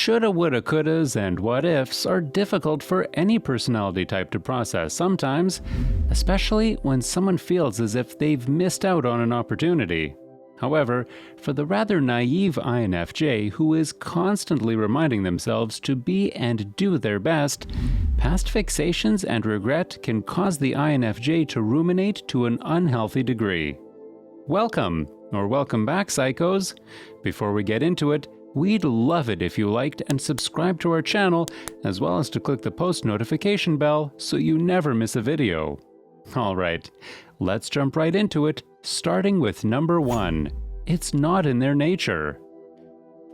Shoulda, woulda, couldas, and what ifs are difficult for any personality type to process sometimes, especially when someone feels as if they've missed out on an opportunity. However, for the rather naive INFJ who is constantly reminding themselves to be and do their best, past fixations and regret can cause the INFJ to ruminate to an unhealthy degree. Welcome, or welcome back, psychos! Before we get into it, we'd love it if you liked and subscribed to our channel, as well as to click the post notification bell so you never miss a video. Alright, let's jump right into it, starting with number 1. It's not in their nature.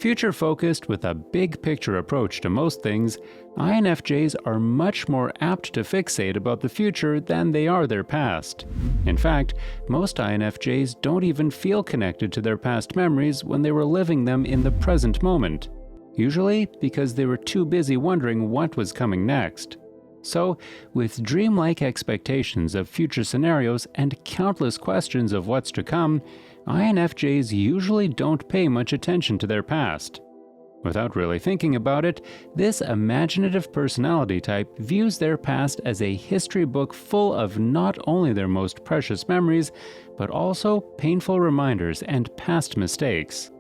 Future-focused with a big-picture approach to most things, INFJs are much more apt to fixate about the future than they are their past. In fact, most INFJs don't even feel connected to their past memories when they were living them in the present moment, usually because they were too busy wondering what was coming next. So, with dreamlike expectations of future scenarios and countless questions of what's to come, INFJs usually don't pay much attention to their past. Without really thinking about it, this imaginative personality type views their past as a history book full of not only their most precious memories, but also painful reminders and past mistakes.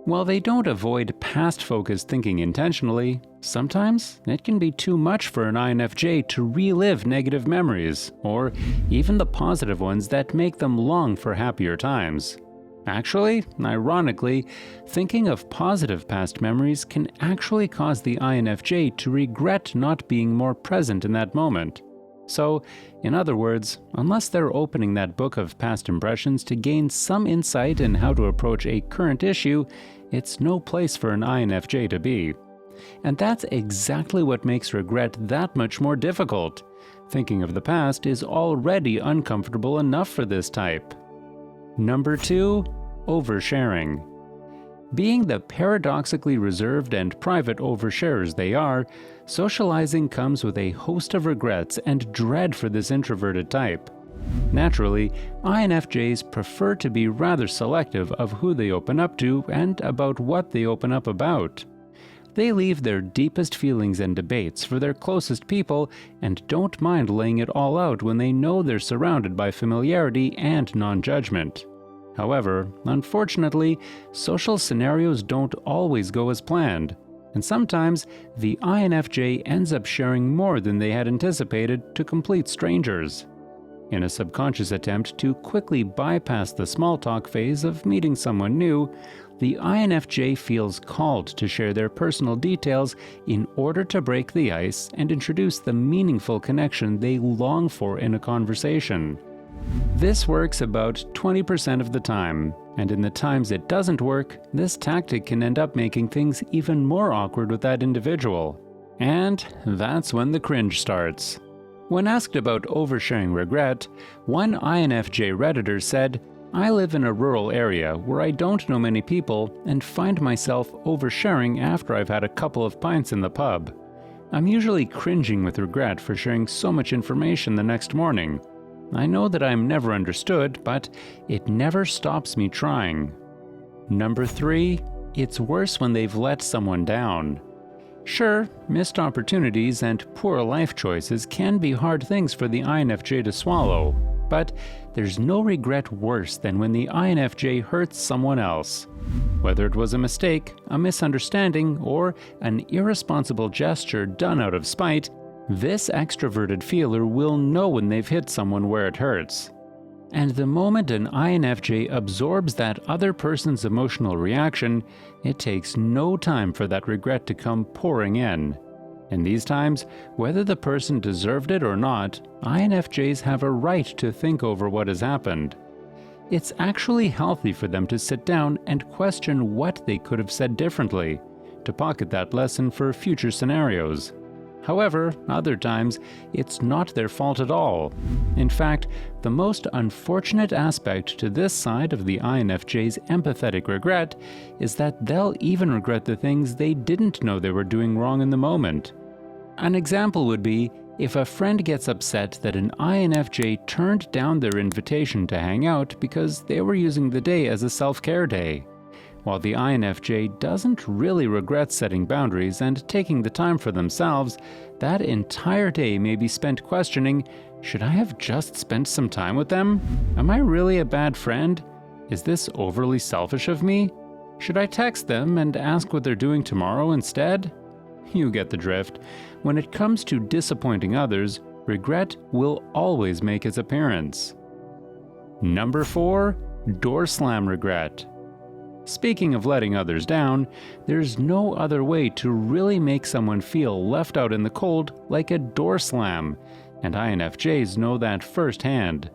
While they don't avoid past-focused thinking intentionally, sometimes it can be too much for an INFJ to relive negative memories, or even the positive ones that make them long for happier times. Actually, ironically, thinking of positive past memories can actually cause the INFJ to regret not being more present in that moment. So, in other words, unless they're opening that book of past impressions to gain some insight in how to approach a current issue, it's no place for an INFJ to be. And that's exactly what makes regret that much more difficult. Thinking of the past is already uncomfortable enough for this type. Number 2. Oversharing. Being the paradoxically reserved and private oversharers they are, socializing comes with a host of regrets and dread for this introverted type. Naturally, INFJs prefer to be rather selective of who they open up to and about what they open up about. They leave their deepest feelings and debates for their closest people and don't mind laying it all out when they know they're surrounded by familiarity and non-judgment. However, unfortunately, social scenarios don't always go as planned, and sometimes the INFJ ends up sharing more than they had anticipated to complete strangers. In a subconscious attempt to quickly bypass the small talk phase of meeting someone new, the INFJ feels called to share their personal details in order to break the ice and introduce the meaningful connection they long for in a conversation. This works about 20% of the time, and in the times it doesn't work, this tactic can end up making things even more awkward with that individual. And that's when the cringe starts. When asked about oversharing regret, one INFJ Redditor said, "I live in a rural area where I don't know many people and find myself oversharing after I've had a couple of pints in the pub. I'm usually cringing with regret for sharing so much information the next morning. I know that I'm never understood, but it never stops me trying." Number 3. It's worse when they've let someone down. Sure, missed opportunities and poor life choices can be hard things for the INFJ to swallow, but there's no regret worse than when the INFJ hurts someone else. Whether it was a mistake, a misunderstanding, or an irresponsible gesture done out of spite, this extroverted feeler will know when they've hit someone where it hurts. And the moment an INFJ absorbs that other person's emotional reaction, it takes no time for that regret to come pouring in. In these times, whether the person deserved it or not, INFJs have a right to think over what has happened. It's actually healthy for them to sit down and question what they could have said differently, to pocket that lesson for future scenarios. However, other times, it's not their fault at all. In fact, the most unfortunate aspect to this side of the INFJ's empathetic regret is that they'll even regret the things they didn't know they were doing wrong in the moment. An example would be if a friend gets upset that an INFJ turned down their invitation to hang out because they were using the day as a self-care day. While the INFJ doesn't really regret setting boundaries and taking the time for themselves, that entire day may be spent questioning, should I have just spent some time with them? Am I really a bad friend? Is this overly selfish of me? Should I text them and ask what they're doing tomorrow instead? You get the drift. When it comes to disappointing others, regret will always make its appearance. Number 4. Door slam regret. Speaking of letting others down, there's no other way to really make someone feel left out in the cold like a door slam, and INFJs know that firsthand.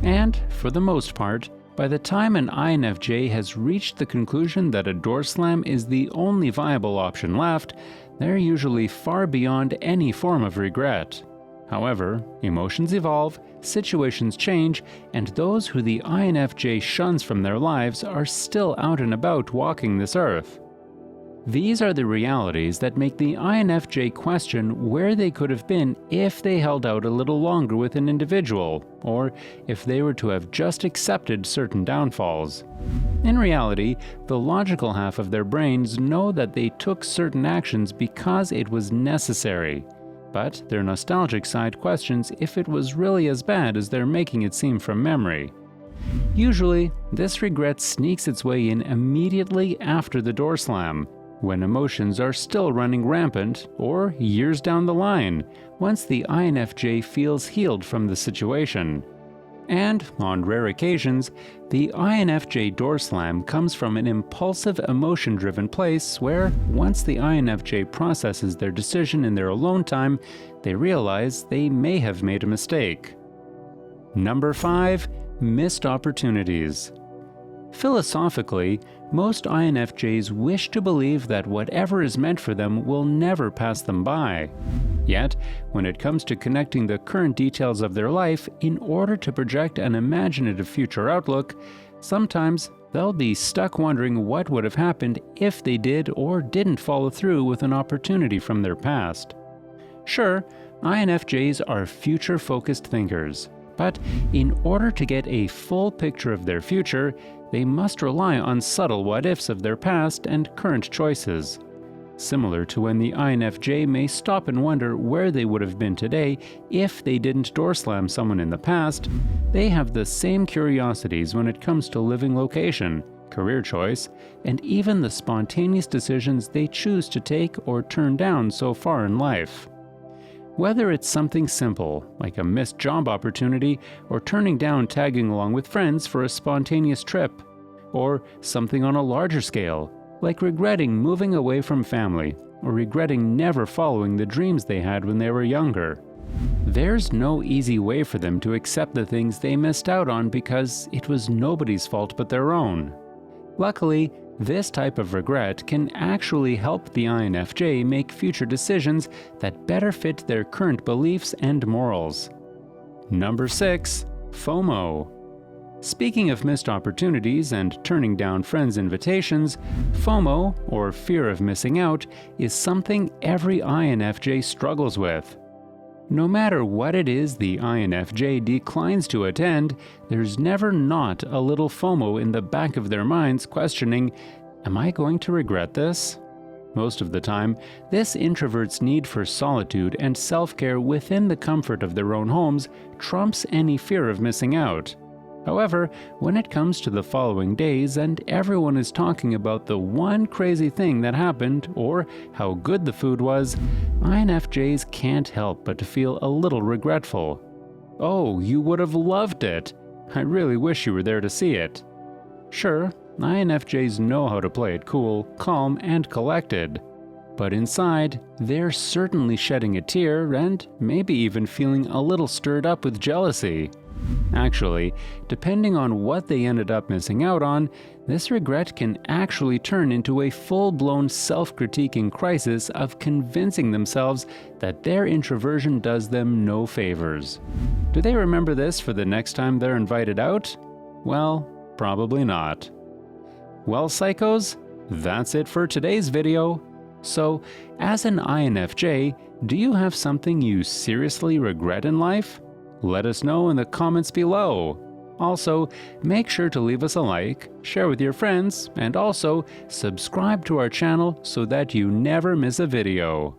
And, for the most part, by the time an INFJ has reached the conclusion that a door slam is the only viable option left, they're usually far beyond any form of regret. However, emotions evolve, situations change, and those who the INFJ shuns from their lives are still out and about walking this earth. These are the realities that make the INFJ question where they could have been if they held out a little longer with an individual, or if they were to have just accepted certain downfalls. In reality, the logical half of their brains know that they took certain actions because it was necessary. But their nostalgic side questions if it was really as bad as they're making it seem from memory. Usually, this regret sneaks its way in immediately after the door slam, when emotions are still running rampant, or years down the line, once the INFJ feels healed from the situation. And, on rare occasions, the INFJ door slam comes from an impulsive, emotion-driven place where, once the INFJ processes their decision in their alone time, they realize they may have made a mistake. Number 5. Missed opportunities. Philosophically, most INFJs wish to believe that whatever is meant for them will never pass them by. Yet, when it comes to connecting the current details of their life in order to project an imaginative future outlook, sometimes they'll be stuck wondering what would have happened if they did or didn't follow through with an opportunity from their past. Sure, INFJs are future-focused thinkers, but in order to get a full picture of their future, they must rely on subtle what-ifs of their past and current choices. Similar to when the INFJ may stop and wonder where they would have been today if they didn't door slam someone in the past, they have the same curiosities when it comes to living location, career choice, and even the spontaneous decisions they choose to take or turn down so far in life. Whether it's something simple, like a missed job opportunity, or turning down tagging along with friends for a spontaneous trip, or something on a larger scale, like regretting moving away from family, or regretting never following the dreams they had when they were younger. There's no easy way for them to accept the things they missed out on because it was nobody's fault but their own. Luckily, this type of regret can actually help the INFJ make future decisions that better fit their current beliefs and morals. Number 6. FOMO. Speaking of missed opportunities and turning down friends' invitations, FOMO, or fear of missing out, is something every INFJ struggles with. No matter what it is the INFJ declines to attend, there's never not a little FOMO in the back of their minds questioning, am I going to regret this? Most of the time, this introvert's need for solitude and self-care within the comfort of their own homes trumps any fear of missing out. However, when it comes to the following days and everyone is talking about the one crazy thing that happened or how good the food was, INFJs can't help but to feel a little regretful. Oh, you would have loved it. I really wish you were there to see it. Sure, INFJs know how to play it cool, calm, and collected. But inside, they're certainly shedding a tear and maybe even feeling a little stirred up with jealousy. Actually, depending on what they ended up missing out on, this regret can actually turn into a full-blown self-critiquing crisis of convincing themselves that their introversion does them no favors. Do they remember this for the next time they're invited out? Well, probably not. Well, psychos, that's it for today's video. So, as an INFJ, do you have something you seriously regret in life? Let us know in the comments below. Also, make sure to leave us a like, share with your friends, and also subscribe to our channel so that you never miss a video.